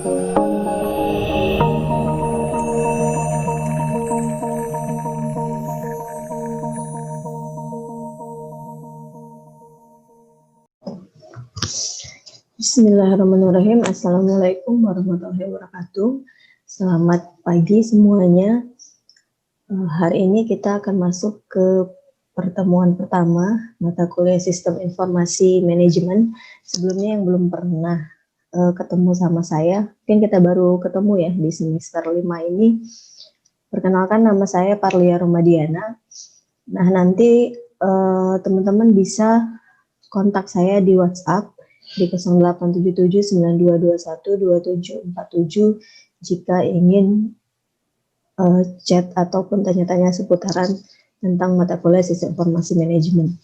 Bismillahirrahmanirrahim. Assalamualaikum warahmatullahi wabarakatuh. Selamat pagi semuanya. Hari ini kita akan masuk ke pertemuan pertama mata kuliah Sistem Informasi Manajemen. Sebelumnya yang belum pernah ketemu sama saya, mungkin kita baru ketemu ya di semester 5 ini. Perkenalkan, nama saya Parlia Romadiana. Nah, nanti teman-teman bisa kontak saya di WhatsApp di 087792212747 jika ingin chat ataupun tanya-tanya seputaran tentang mata kuliah Sistem Informasi Manajemen.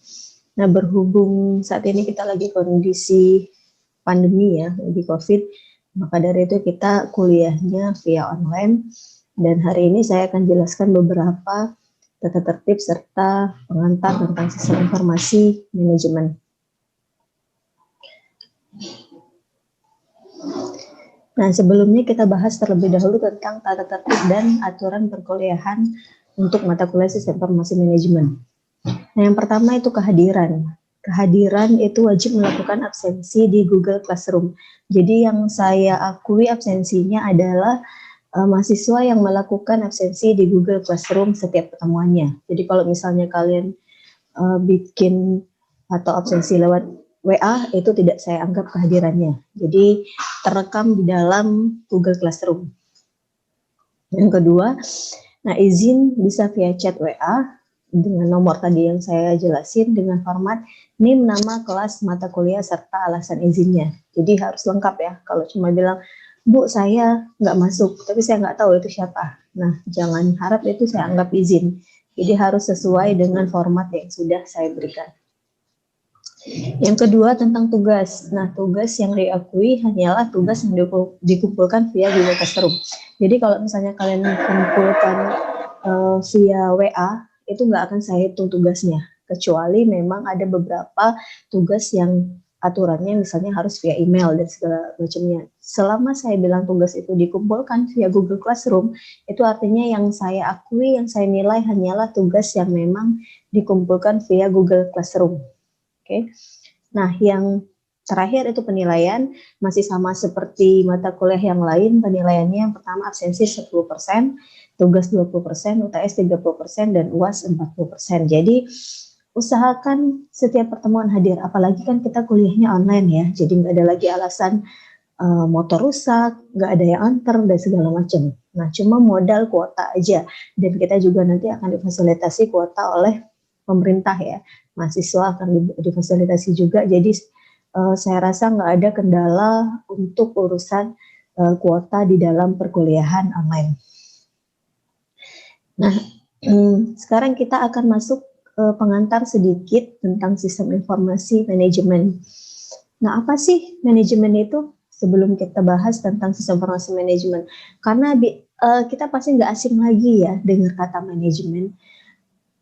Nah, berhubung saat ini kita lagi kondisi pandemi ya, lagi COVID, maka dari itu kita kuliahnya via online, dan hari ini saya akan jelaskan beberapa tata tertib serta pengantar tentang Sistem Informasi Manajemen. Nah, sebelumnya kita bahas terlebih dahulu tentang tata tertib dan aturan perkuliahan untuk mata kuliah Sistem Informasi Manajemen. Nah, yang pertama itu kehadiran. Kehadiran itu wajib melakukan absensi di Google Classroom. Jadi yang saya akui absensinya adalah mahasiswa yang melakukan absensi di Google Classroom setiap pertemuannya. Jadi kalau misalnya kalian bikin atau absensi lewat WA, itu tidak saya anggap kehadirannya. Jadi terekam di dalam Google Classroom. Yang kedua, nah izin bisa via chat WA dengan nomor tadi yang saya jelasin dengan format NIM, nama, kelas, mata kuliah, serta alasan izinnya. Jadi harus lengkap ya. Kalau cuma bilang, Bu, saya nggak masuk, tapi saya nggak tahu itu siapa. Nah, jangan harap itu saya anggap izin. Jadi harus sesuai dengan format yang sudah saya berikan. Yang kedua tentang tugas. Nah, tugas yang diakui hanyalah tugas yang dikumpulkan via Google Classroom. Jadi kalau misalnya kalian kumpulkan via WA, itu nggak akan saya hitung tugasnya. Kecuali memang ada beberapa tugas yang aturannya misalnya harus via email dan segala macamnya. Selama saya bilang tugas itu dikumpulkan via Google Classroom, itu artinya yang saya akui, yang saya nilai hanyalah tugas yang memang dikumpulkan via Google Classroom. Oke. Nah, yang terakhir itu penilaian, masih sama seperti mata kuliah yang lain. Penilaiannya yang pertama absensi 10%, tugas 20%, UTS 30%, dan UAS 40%. Jadi usahakan setiap pertemuan hadir, apalagi kan kita kuliahnya online ya, jadi nggak ada lagi alasan motor rusak, nggak ada yang antar, dan segala macam. Nah, cuma modal kuota aja, dan kita juga nanti akan difasilitasi kuota oleh pemerintah ya, mahasiswa akan difasilitasi juga, jadi saya rasa nggak ada kendala untuk urusan kuota di dalam perkuliahan online. Nah, sekarang kita akan masuk pengantar sedikit tentang Sistem Informasi Manajemen. Nah, apa sih manajemen itu? Sebelum kita bahas tentang Sistem Informasi Manajemen, karena kita pasti nggak asing lagi ya dengar kata manajemen.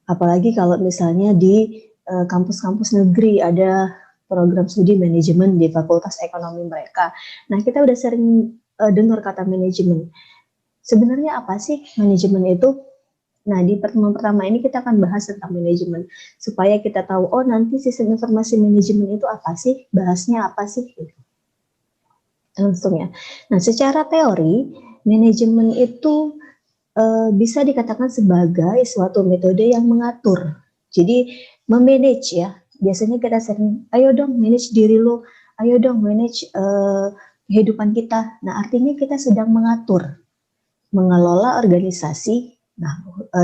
Apalagi kalau misalnya di kampus-kampus negeri ada program studi manajemen di fakultas ekonomi mereka. Nah, kita udah sering dengar kata manajemen. Sebenarnya apa sih manajemen itu? Nah, di pertemuan pertama ini kita akan bahas tentang manajemen, supaya kita tahu, oh nanti Sistem Informasi Manajemen itu apa sih? Bahasnya apa sih? Langsung ya. Nah, secara teori, manajemen itu bisa dikatakan sebagai suatu metode yang mengatur. Jadi memanage ya. Biasanya kita sering, ayo dong manage diri lo, ayo dong manage kehidupan kita. Nah, artinya kita sedang mengatur, mengelola organisasi. Nah,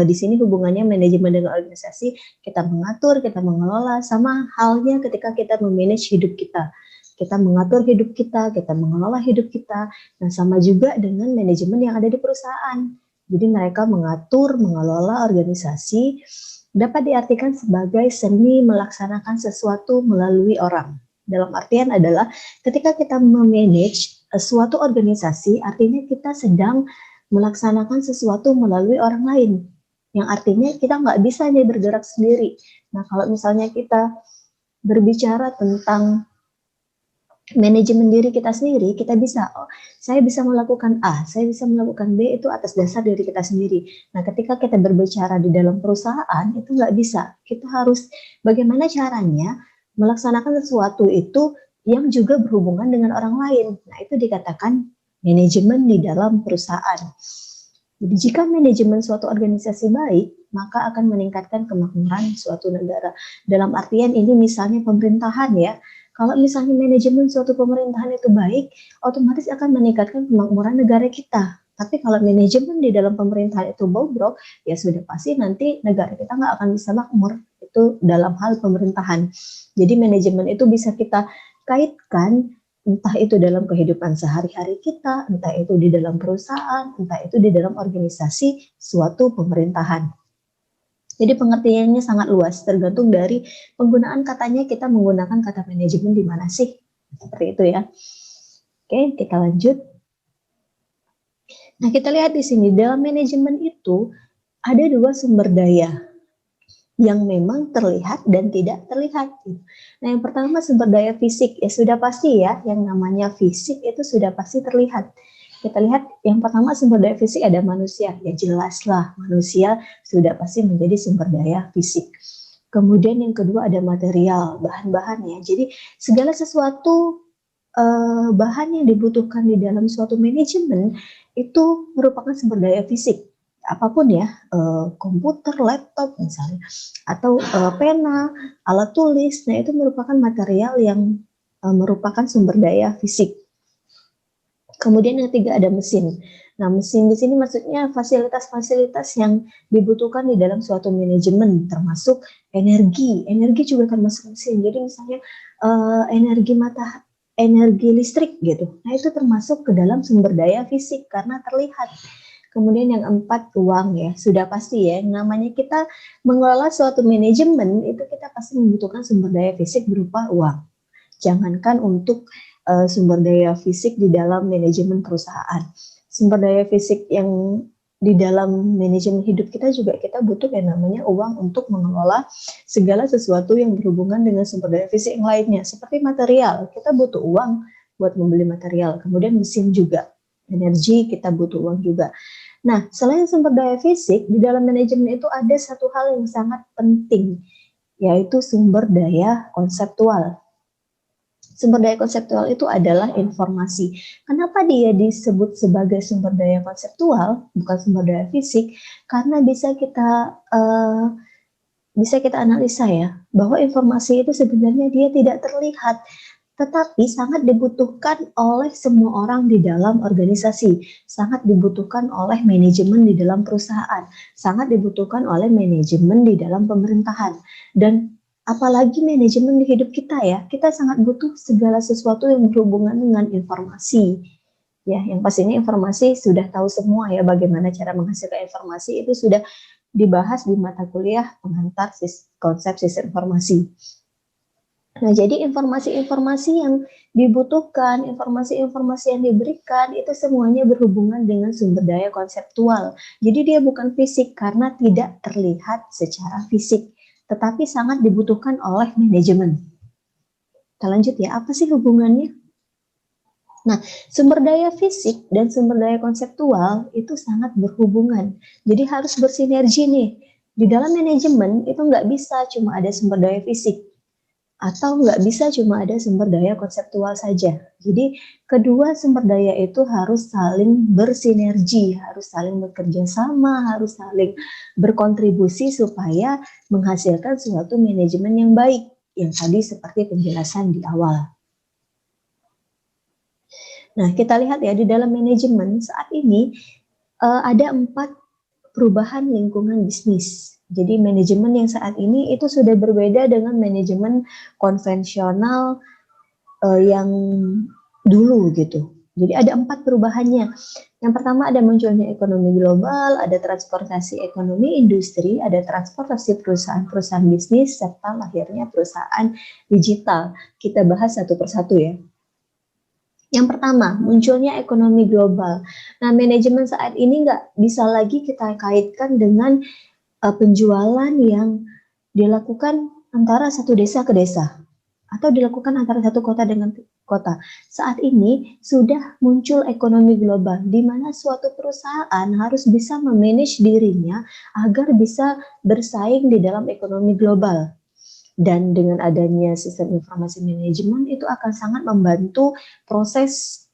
di sini hubungannya manajemen dengan organisasi, kita mengatur, kita mengelola, sama halnya ketika kita memanage hidup kita. Kita mengatur hidup kita mengelola hidup kita. Nah, sama juga dengan manajemen yang ada di perusahaan. Jadi mereka mengatur, mengelola organisasi, dapat diartikan sebagai seni melaksanakan sesuatu melalui orang. Dalam artian adalah ketika kita memanage suatu organisasi, artinya kita sedang melaksanakan sesuatu melalui orang lain. Yang artinya kita nggak bisa hanya bergerak sendiri. Nah, kalau misalnya kita berbicara tentang manajemen diri kita sendiri, kita bisa, oh, saya bisa melakukan A, saya bisa melakukan B itu atas dasar diri kita sendiri. Nah, ketika kita berbicara di dalam perusahaan, itu nggak bisa. Kita harus bagaimana caranya melaksanakan sesuatu itu yang juga berhubungan dengan orang lain. Nah, itu dikatakan manajemen di dalam perusahaan. Jadi, jika manajemen suatu organisasi baik, maka akan meningkatkan kemakmuran suatu negara. Dalam artian ini misalnya pemerintahan ya, kalau misalnya manajemen suatu pemerintahan itu baik, otomatis akan meningkatkan kemakmuran negara kita. Tapi kalau manajemen di dalam pemerintahan itu bobrok, ya sudah pasti nanti negara kita nggak akan bisa makmur. Itu dalam hal pemerintahan. Jadi manajemen itu bisa kita kaitkan entah itu dalam kehidupan sehari-hari kita, entah itu di dalam perusahaan, entah itu di dalam organisasi suatu pemerintahan. Jadi pengertiannya sangat luas, tergantung dari penggunaan katanya, kita menggunakan kata manajemen di mana sih. Seperti itu ya. Oke, kita lanjut. Nah, kita lihat di sini, dalam manajemen itu ada dua sumber daya yang memang terlihat dan tidak terlihat. Nah, yang pertama sumber daya fisik, ya sudah pasti ya, yang namanya fisik itu sudah pasti terlihat. Kita lihat yang pertama sumber daya fisik ada manusia, ya jelaslah manusia sudah pasti menjadi sumber daya fisik. Kemudian yang kedua ada material, bahan-bahan ya. Jadi segala sesuatu bahan yang dibutuhkan di dalam suatu manajemen itu merupakan sumber daya fisik. Apapun ya, komputer, laptop misalnya, atau pena, alat tulis, nah itu merupakan material yang merupakan sumber daya fisik. Kemudian yang ketiga ada mesin. Nah, mesin di sini maksudnya fasilitas-fasilitas yang dibutuhkan di dalam suatu manajemen, termasuk energi. Energi juga termasuk mesin. Jadi misalnya energi listrik gitu. Nah, itu termasuk ke dalam sumber daya fisik karena terlihat. Kemudian yang empat, uang ya. Sudah pasti ya, namanya kita mengelola suatu manajemen, itu kita pasti membutuhkan sumber daya fisik berupa uang. Jangankan untuk sumber daya fisik di dalam manajemen perusahaan. Sumber daya fisik yang di dalam manajemen hidup kita juga kita butuh yang namanya uang untuk mengelola segala sesuatu yang berhubungan dengan sumber daya fisik yang lainnya. Seperti material, kita butuh uang buat membeli material. Kemudian mesin juga, energi kita butuh uang juga. Nah, selain sumber daya fisik, di dalam manajemen itu ada satu hal yang sangat penting, yaitu sumber daya konseptual. Sumber daya konseptual itu adalah informasi. Kenapa dia disebut sebagai sumber daya konseptual, bukan sumber daya fisik? Karena bisa kita analisa ya, bahwa informasi itu sebenarnya dia tidak terlihat, tetapi sangat dibutuhkan oleh semua orang di dalam organisasi, sangat dibutuhkan oleh manajemen di dalam perusahaan, sangat dibutuhkan oleh manajemen di dalam pemerintahan, dan apalagi manajemen di hidup kita ya, kita sangat butuh segala sesuatu yang berhubungan dengan informasi. Ya, yang pastinya informasi sudah tahu semua ya, bagaimana cara menghasilkan informasi itu sudah dibahas di mata kuliah pengantar konsep sistem informasi. Nah, jadi informasi-informasi yang dibutuhkan, informasi-informasi yang diberikan itu semuanya berhubungan dengan sumber daya konseptual. Jadi dia bukan fisik karena tidak terlihat secara fisik, tetapi sangat dibutuhkan oleh manajemen. Kita lanjut ya, apa sih hubungannya? Nah, sumber daya fisik dan sumber daya konseptual itu sangat berhubungan. Jadi harus bersinergi nih. Di dalam manajemen itu nggak bisa cuma ada sumber daya fisik, atau nggak bisa cuma ada sumber daya konseptual saja. Jadi kedua sumber daya itu harus saling bersinergi, harus saling bekerja sama, harus saling berkontribusi supaya menghasilkan suatu manajemen yang baik, yang tadi seperti penjelasan di awal. Nah, kita lihat ya di dalam manajemen saat ini ada 4 perubahan lingkungan bisnis. Jadi manajemen yang saat ini itu sudah berbeda dengan manajemen konvensional yang dulu gitu. Jadi ada 4 perubahannya. Yang pertama ada munculnya ekonomi global, ada transportasi ekonomi industri, ada transportasi perusahaan-perusahaan bisnis, serta lahirnya perusahaan digital. Kita bahas satu persatu ya. Yang pertama, munculnya ekonomi global. Nah, manajemen saat ini nggak bisa lagi kita kaitkan dengan penjualan yang dilakukan antara satu desa ke desa, atau dilakukan antara satu kota dengan kota. Saat ini sudah muncul ekonomi global, di mana suatu perusahaan harus bisa memanage dirinya agar bisa bersaing di dalam ekonomi global. Dan dengan adanya sistem informasi manajemen itu akan sangat membantu proses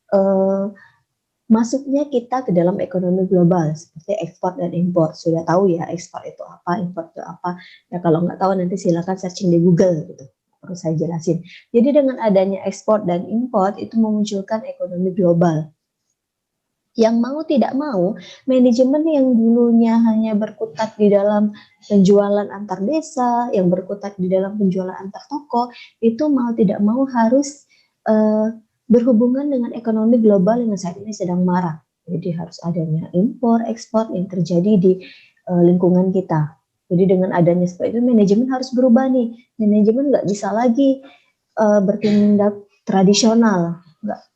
masuknya kita ke dalam ekonomi global seperti ekspor dan impor. Sudah tahu ya ekspor itu apa, impor itu apa. Ya kalau nggak tahu nanti silakan searching di Google gitu. Terus saya jelasin. Jadi dengan adanya ekspor dan impor itu memunculkan ekonomi global. Yang mau tidak mau, manajemen yang dulunya hanya berkutat di dalam penjualan antar desa, yang berkutat di dalam penjualan antar toko, itu mau tidak mau harus berhubungan dengan ekonomi global yang saat ini sedang marak. Jadi harus adanya impor, ekspor yang terjadi di lingkungan kita. Jadi dengan adanya seperti itu, manajemen harus berubah nih. Manajemen nggak bisa lagi bertindak tradisional,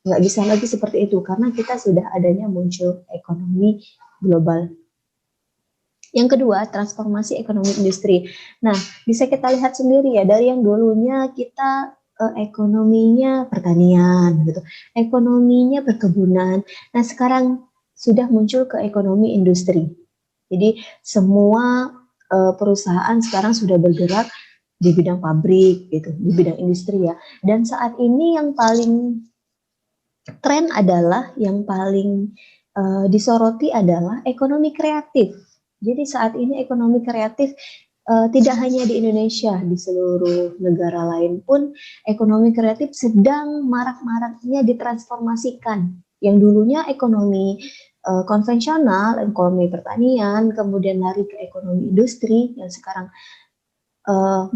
nggak bisa lagi seperti itu karena kita sudah adanya muncul ekonomi global. Yang kedua, transformasi ekonomi industri. Nah, bisa kita lihat sendiri ya dari yang dulunya kita ekonominya pertanian gitu, ekonominya perkebunan. Nah, sekarang sudah muncul ke ekonomi industri. Jadi semua perusahaan sekarang sudah bergerak di bidang pabrik gitu, di bidang industri ya. Dan saat ini yang paling tren adalah yang paling disoroti adalah ekonomi kreatif. Jadi saat ini ekonomi kreatif tidak hanya di Indonesia, di seluruh negara lain pun ekonomi kreatif sedang marak-maraknya ditransformasikan. Yang dulunya ekonomi konvensional, ekonomi pertanian, kemudian lari ke ekonomi industri yang sekarang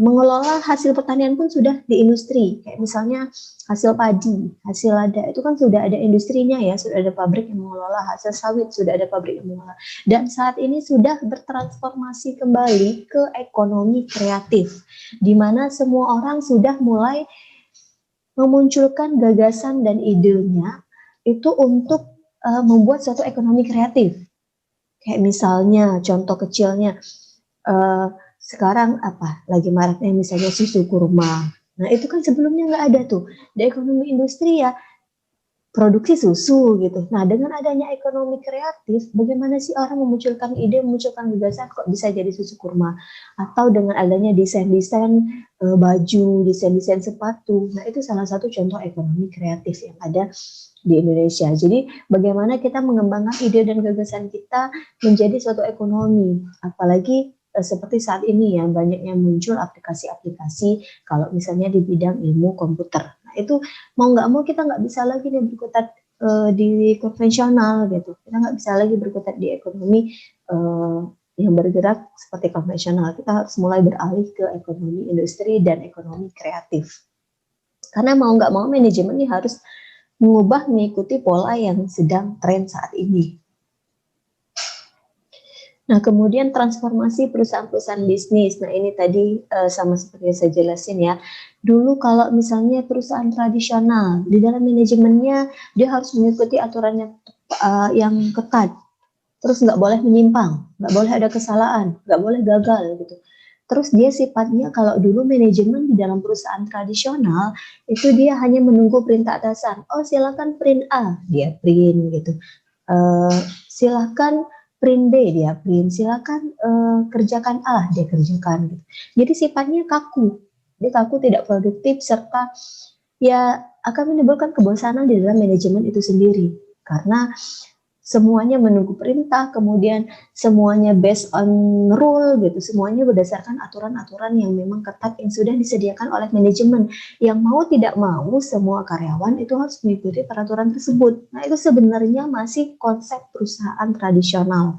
mengelola hasil pertanian pun sudah di industri, kayak misalnya hasil padi, hasil lada, itu kan sudah ada industrinya ya, sudah ada pabrik yang mengelola, hasil sawit sudah ada pabrik yang mengelola, dan saat ini sudah bertransformasi kembali ke ekonomi kreatif, di mana semua orang sudah mulai memunculkan gagasan dan idenya itu untuk membuat suatu ekonomi kreatif, kayak misalnya contoh kecilnya, sekarang apa lagi maraknya misalnya susu kurma. Nah itu kan sebelumnya nggak ada tuh di ekonomi industri ya, produksi susu gitu. Nah dengan adanya ekonomi kreatif, bagaimana sih orang memunculkan ide, memunculkan gagasan kok bisa jadi susu kurma? Atau dengan adanya desain-desain baju, desain-desain sepatu. Nah itu salah satu contoh ekonomi kreatif yang ada di Indonesia. Jadi bagaimana kita mengembangkan ide dan gagasan kita menjadi suatu ekonomi. Apalagi seperti saat ini ya banyaknya muncul aplikasi-aplikasi kalau misalnya di bidang ilmu komputer. Nah itu mau nggak mau kita nggak bisa lagi nih berkutat di konvensional gitu. Kita nggak bisa lagi berkutat di ekonomi yang bergerak seperti konvensional. Kita harus mulai beralih ke ekonomi industri dan ekonomi kreatif. Karena mau nggak mau manajemen ini harus mengubah mengikuti pola yang sedang tren saat ini. Nah, kemudian transformasi perusahaan-perusahaan bisnis. Nah, ini tadi sama seperti yang saya jelasin ya. Dulu kalau misalnya perusahaan tradisional, di dalam manajemennya dia harus mengikuti aturan yang ketat. Terus nggak boleh menyimpang, nggak boleh ada kesalahan, nggak boleh gagal gitu. Terus dia sifatnya kalau dulu manajemen di dalam perusahaan tradisional itu dia hanya menunggu perintah atasan. Oh silakan print A, dia print gitu. Silakan print B, dia print. Silakan kerjakan A, dia kerjakan gitu. Jadi sifatnya kaku. Dia kaku, tidak produktif, serta ya akan menimbulkan kebosanan di dalam manajemen itu sendiri. Karena semuanya menunggu perintah, kemudian semuanya based on rule gitu, semuanya berdasarkan aturan-aturan yang memang ketat yang sudah disediakan oleh manajemen. Yang mau tidak mau semua karyawan itu harus mengikuti peraturan tersebut. Nah itu sebenarnya masih konsep perusahaan tradisional.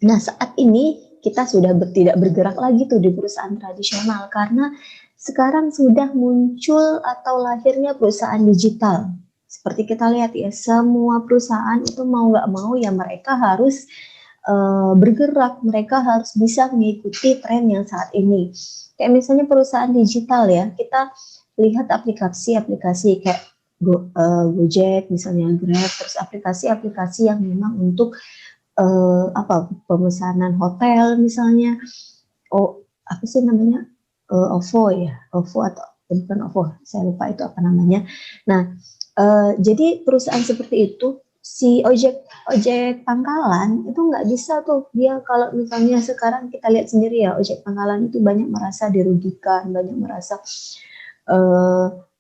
Nah saat ini kita sudah tidak bergerak lagi tuh di perusahaan tradisional karena sekarang sudah muncul atau lahirnya perusahaan digital. Seperti kita lihat ya, semua perusahaan itu mau nggak mau ya mereka harus bergerak, mereka harus bisa mengikuti tren yang saat ini. Kayak misalnya perusahaan digital ya, kita lihat aplikasi-aplikasi kayak Gojek, misalnya Grab, terus aplikasi-aplikasi yang memang untuk pemesanan hotel misalnya, apa sih namanya, OVO ya, OVO atau bukan OVO, saya lupa itu apa namanya. Nah, jadi perusahaan seperti itu, si ojek pangkalan itu nggak bisa tuh dia, kalau misalnya sekarang kita lihat sendiri ya, ojek pangkalan itu banyak merasa dirugikan, banyak merasa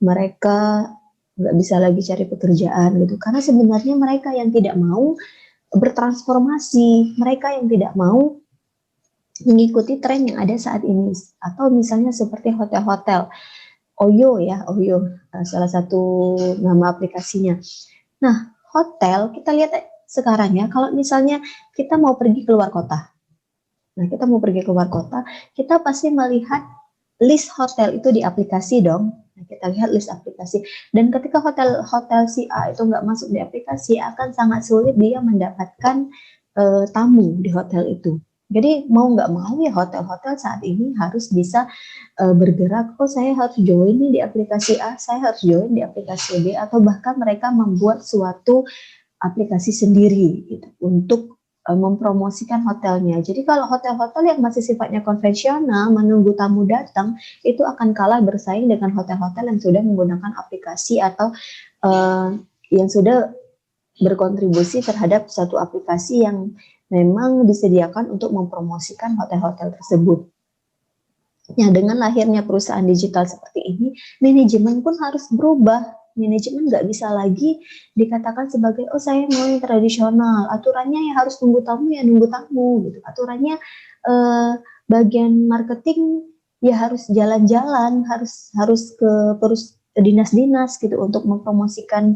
mereka nggak bisa lagi cari pekerjaan gitu, karena sebenarnya mereka yang tidak mau bertransformasi, mereka yang tidak mau mengikuti tren yang ada saat ini, atau misalnya seperti hotel-hotel Oyo ya, Oyo salah satu nama aplikasinya. Nah, hotel kita lihat sekarang ya, kalau misalnya kita mau pergi keluar kota, kita pasti melihat list hotel itu di aplikasi dong. Nah, kita lihat list aplikasi, dan ketika hotel si A itu nggak masuk di aplikasi, akan sangat sulit dia mendapatkan tamu di hotel itu. Jadi mau nggak mau ya, hotel-hotel saat ini harus bisa bergerak. Oh, saya harus join nih di aplikasi A, saya harus join di aplikasi B, atau bahkan mereka membuat suatu aplikasi sendiri gitu, untuk mempromosikan hotelnya. Jadi kalau hotel-hotel yang masih sifatnya konvensional, menunggu tamu datang, itu akan kalah bersaing dengan hotel-hotel yang sudah menggunakan aplikasi atau yang sudah berkontribusi terhadap satu aplikasi yang memang disediakan untuk mempromosikan hotel-hotel tersebut. Nah, dengan lahirnya perusahaan digital seperti ini, manajemen pun harus berubah. Manajemen nggak bisa lagi dikatakan sebagai, oh saya mau yang tradisional, aturannya ya harus nunggu tamu ya nunggu tamu gitu. Aturannya bagian marketing ya harus jalan-jalan, harus ke dinas-dinas gitu untuk mempromosikan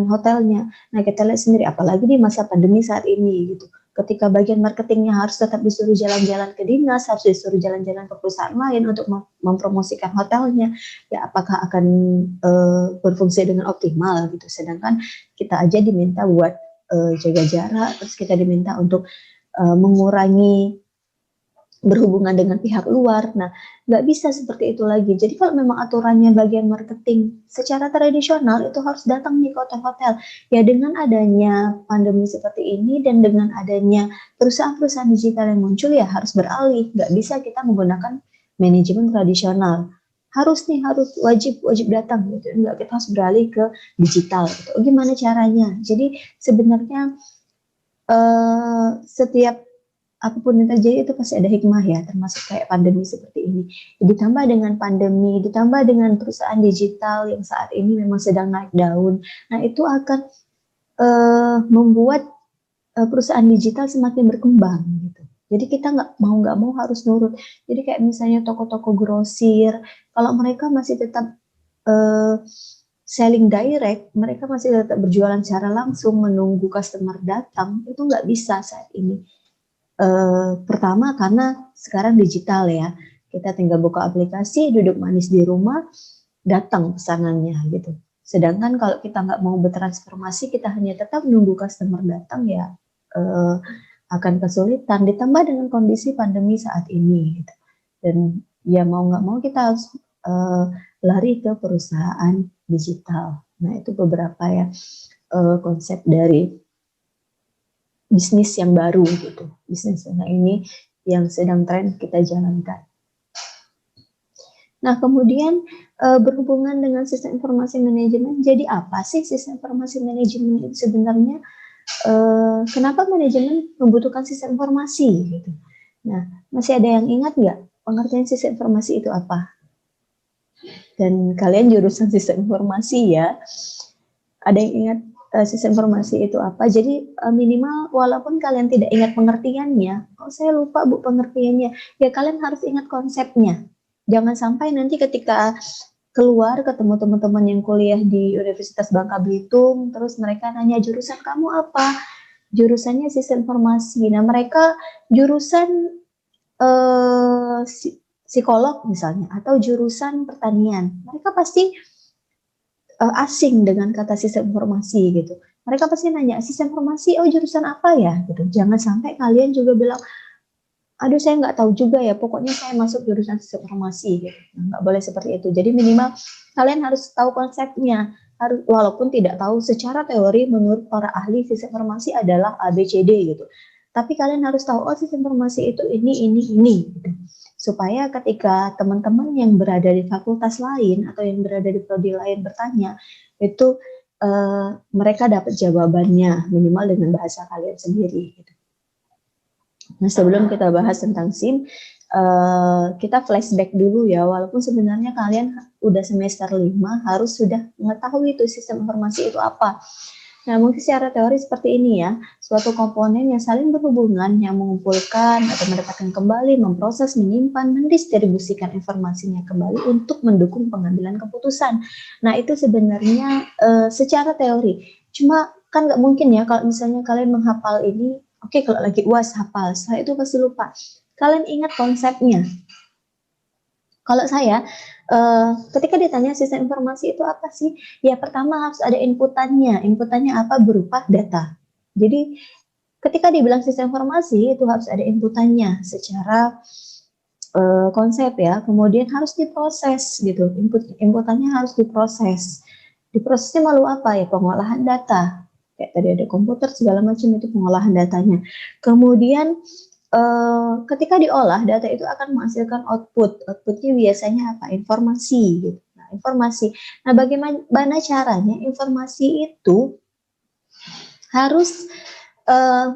hotelnya. Nah, kita lihat sendiri, apalagi di masa pandemi saat ini gitu. Ketika bagian marketingnya harus tetap disuruh jalan-jalan ke dinas, harus disuruh jalan-jalan ke perusahaan lain untuk mempromosikan hotelnya, ya apakah akan berfungsi dengan optimal gitu. Sedangkan kita aja diminta buat jaga jarak, terus kita diminta untuk mengurangi berhubungan dengan pihak luar. Nah, nggak bisa seperti itu lagi. Jadi kalau memang aturannya bagian marketing secara tradisional itu harus datang nih ke hotel-hotel. Ya dengan adanya pandemi seperti ini dan dengan adanya perusahaan-perusahaan digital yang muncul, ya harus beralih. Nggak bisa kita menggunakan manajemen tradisional. Harus wajib datang gitu. Nggak, kita harus beralih ke digital gitu. Gimana caranya? Jadi sebenarnya setiap apapun yang terjadi itu pasti ada hikmah ya, termasuk kayak pandemi seperti ini. Ditambah dengan pandemi, ditambah dengan perusahaan digital yang saat ini memang sedang naik daun. Nah, itu akan membuat perusahaan digital semakin berkembang gitu. Jadi kita nggak mau harus nurut. Jadi kayak misalnya toko-toko grosir, kalau mereka masih tetap selling direct, mereka masih tetap berjualan secara langsung, menunggu customer datang, itu nggak bisa saat ini. Pertama karena sekarang digital ya, kita tinggal buka aplikasi, duduk manis di rumah, datang pesanannya gitu. Sedangkan kalau kita nggak mau bertransformasi, kita hanya tetap nunggu customer datang, ya akan kesulitan. Ditambah dengan kondisi pandemi saat ini gitu. Dan ya mau nggak mau kita harus lari ke perusahaan digital. Nah, itu beberapa ya konsep dari bisnis yang baru gitu. Bisnis ini yang sedang tren kita jalankan. Nah, kemudian berhubungan dengan sistem informasi manajemen, jadi apa sih sistem informasi manajemen itu sebenarnya? Kenapa manajemen membutuhkan sistem informasi gitu? Nah, masih ada yang ingat nggak pengertian sistem informasi itu apa? Dan kalian jurusan sistem informasi ya, ada yang ingat sistem informasi itu apa? Jadi minimal walaupun kalian tidak ingat pengertiannya, oh saya lupa Bu pengertiannya, ya kalian harus ingat konsepnya. Jangan sampai nanti ketika keluar ketemu teman-teman yang kuliah di Universitas Bangka Belitung, terus mereka nanya jurusan kamu apa? Jurusannya sistem informasi. Nah, mereka jurusan psikolog misalnya, atau jurusan pertanian. Mereka pasti asing dengan kata sistem informasi gitu. Mereka pasti nanya, sistem informasi, oh jurusan apa ya? Gitu. Jangan sampai kalian juga bilang, aduh saya nggak tahu juga ya, pokoknya saya masuk jurusan sistem informasi. Gitu. Nah, nggak boleh seperti itu. Jadi minimal kalian harus tahu konsepnya. Walaupun tidak tahu secara teori, menurut para ahli sistem informasi adalah ABCD gitu. Tapi kalian harus tahu, oh sistem informasi itu ini. Gitu. supaya ketika teman-teman yang berada di fakultas lain atau yang berada di prodi lain bertanya, itu mereka dapat jawabannya minimal dengan bahasa kalian sendiri. Gitu. Nah, sebelum kita bahas tentang SIM, kita flashback dulu ya, walaupun sebenarnya kalian udah semester 5 harus sudah mengetahui itu sistem informasi itu apa. Nah, mungkin secara teori seperti ini ya, suatu komponen yang saling berhubungan yang mengumpulkan atau mendapatkan kembali, memproses, menyimpan, mendistribusikan informasinya kembali untuk mendukung pengambilan keputusan. Nah, itu sebenarnya secara teori. Cuma kan nggak mungkin ya kalau misalnya kalian menghafal ini, oke, kalau lagi UAS hafal, setelah itu pasti lupa. Kalian ingat konsepnya. Kalau saya, ketika ditanya sistem informasi itu apa sih? Ya pertama harus ada inputannya. Inputannya apa? Berupa data. Jadi ketika dibilang sistem informasi itu harus ada inputannya secara konsep ya. Kemudian harus diproses gitu. Inputannya harus diproses. Diprosesnya melalui apa ya? Pengolahan data. Kayak tadi ada komputer segala macam itu pengolahan datanya. Kemudian ketika diolah data itu akan menghasilkan output. Outputnya biasanya apa? Informasi gitu. Nah, informasi. Nah, bagaimana caranya informasi itu harus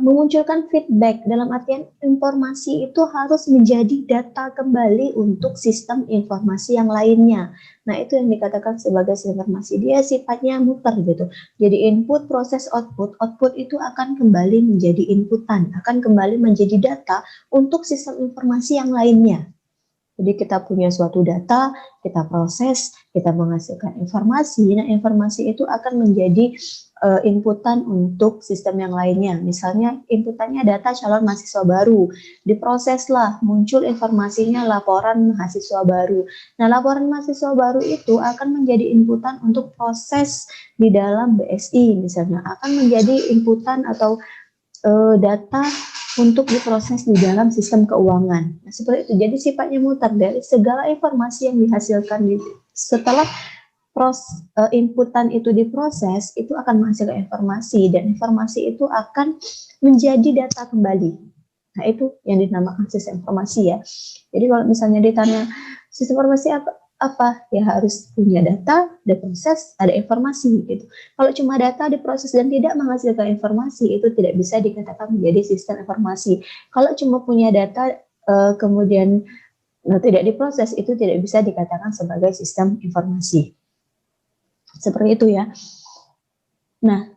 memunculkan feedback, dalam artian informasi itu harus menjadi data kembali untuk sistem informasi yang lainnya. Nah, itu yang dikatakan sebagai informasi. Dia sifatnya muter gitu. Jadi input, proses, output. Output itu akan kembali menjadi inputan, akan kembali menjadi data untuk sistem informasi yang lainnya. Jadi kita punya suatu data, kita proses, kita menghasilkan informasi. Nah, informasi itu akan menjadi inputan untuk sistem yang lainnya. Misalnya inputannya data calon mahasiswa baru, diproseslah, muncul informasinya laporan mahasiswa baru. Nah, laporan mahasiswa baru itu akan menjadi inputan untuk proses di dalam BSI, misalnya akan menjadi inputan atau data untuk diproses di dalam sistem keuangan. Nah, seperti itu. Jadi sifatnya muter dari segala informasi yang dihasilkan setelah inputan itu diproses, itu akan menghasilkan informasi dan informasi itu akan menjadi data kembali. Nah, itu yang dinamakan sistem informasi ya. Jadi kalau misalnya ditanya sistem informasi apa ya, harus punya data, ada proses, ada informasi gitu. Kalau cuma data diproses dan tidak menghasilkan informasi, itu tidak bisa dikatakan menjadi sistem informasi. Kalau cuma punya data kemudian tidak diproses, itu tidak bisa dikatakan sebagai sistem informasi. Seperti itu ya. Nah,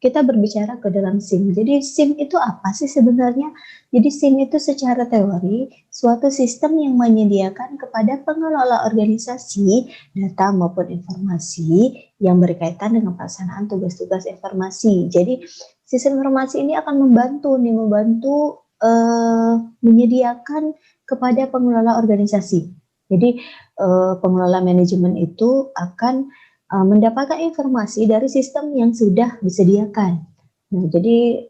kita berbicara ke dalam SIM. Jadi SIM itu apa sih sebenarnya? Jadi SIM itu secara teori suatu sistem yang menyediakan kepada pengelola organisasi data maupun informasi yang berkaitan dengan pelaksanaan tugas-tugas informasi. Jadi sistem informasi ini akan membantu menyediakan kepada pengelola organisasi. Jadi pengelola manajemen itu akan mendapatkan informasi dari sistem yang sudah disediakan. Nah, jadi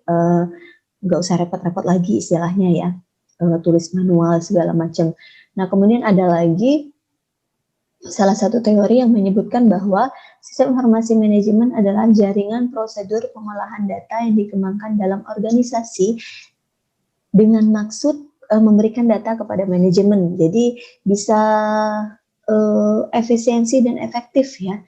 nggak usah repot-repot lagi istilahnya ya, tulis manual segala macam. Nah, kemudian ada lagi salah satu teori yang menyebutkan bahwa sistem informasi manajemen adalah jaringan prosedur pengolahan data yang dikembangkan dalam organisasi dengan maksud memberikan data kepada manajemen. Jadi bisa efisiensi dan efektif ya.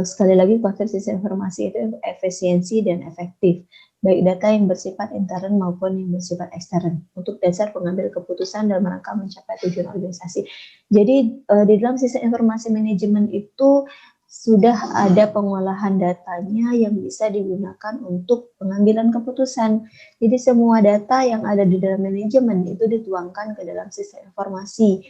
Sekali lagi konsep sistem informasi itu efisiensi dan efektif, baik data yang bersifat intern maupun yang bersifat ekstern untuk dasar pengambil keputusan dalam rangka mencapai tujuan organisasi. Jadi di dalam sistem informasi manajemen itu sudah ada pengolahan datanya yang bisa digunakan untuk pengambilan keputusan. Jadi semua data yang ada di dalam manajemen itu dituangkan ke dalam sistem informasi,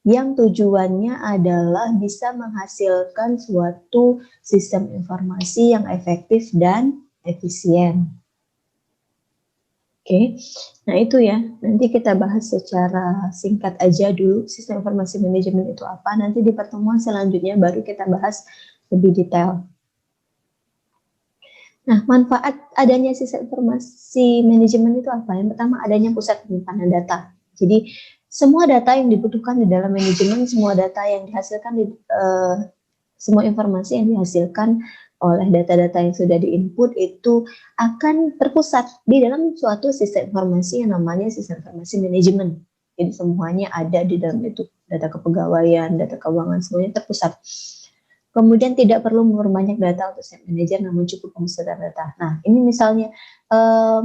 yang tujuannya adalah bisa menghasilkan suatu sistem informasi yang efektif dan efisien. Oke, nah itu ya, nanti kita bahas secara singkat aja dulu sistem informasi manajemen itu apa, nanti di pertemuan selanjutnya baru kita bahas lebih detail. Nah, manfaat adanya sistem informasi manajemen itu apa? Yang pertama, adanya pusat penyimpanan data. Jadi semua data yang dibutuhkan di dalam manajemen, semua data yang dihasilkan, semua informasi yang dihasilkan oleh data-data yang sudah diinput itu akan terpusat di dalam suatu sistem informasi yang namanya sistem informasi manajemen. Jadi semuanya ada di dalam itu, data kepegawaian, data keuangan, semuanya terpusat. Kemudian tidak perlu memperbanyak data untuk site manager, namun cukup pemusatan data. Nah, ini misalnya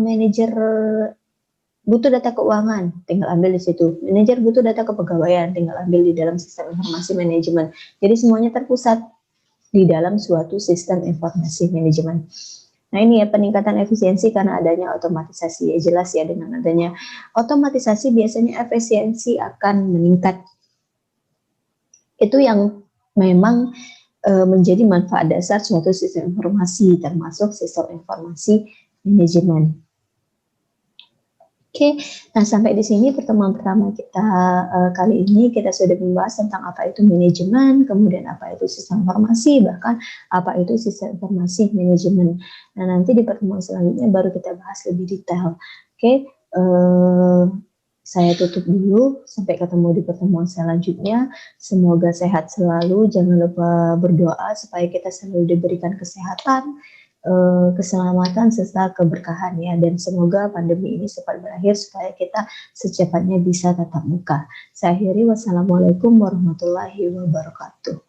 manajer butuh data keuangan, tinggal ambil di situ. Manajer butuh data kepegawaian, tinggal ambil di dalam sistem informasi manajemen. Jadi semuanya terpusat di dalam suatu sistem informasi manajemen. Nah, ini ya peningkatan efisiensi karena adanya otomatisasi. Ya jelas ya, dengan adanya otomatisasi biasanya efisiensi akan meningkat. Itu yang memang menjadi manfaat dasar suatu sistem informasi, termasuk sistem informasi manajemen. Oke, nah sampai di sini pertemuan pertama kita kali ini kita sudah membahas tentang apa itu manajemen, kemudian apa itu sistem informasi, bahkan apa itu sistem informasi manajemen. Nah, nanti di pertemuan selanjutnya baru kita bahas lebih detail. Oke, saya tutup dulu, sampai ketemu di pertemuan selanjutnya. Semoga sehat selalu, jangan lupa berdoa supaya kita selalu diberikan kesehatan, keselamatan serta keberkahan ya, dan semoga pandemi ini cepat berakhir supaya kita secepatnya bisa tatap muka. Saya akhiri, wassalamualaikum warahmatullahi wabarakatuh.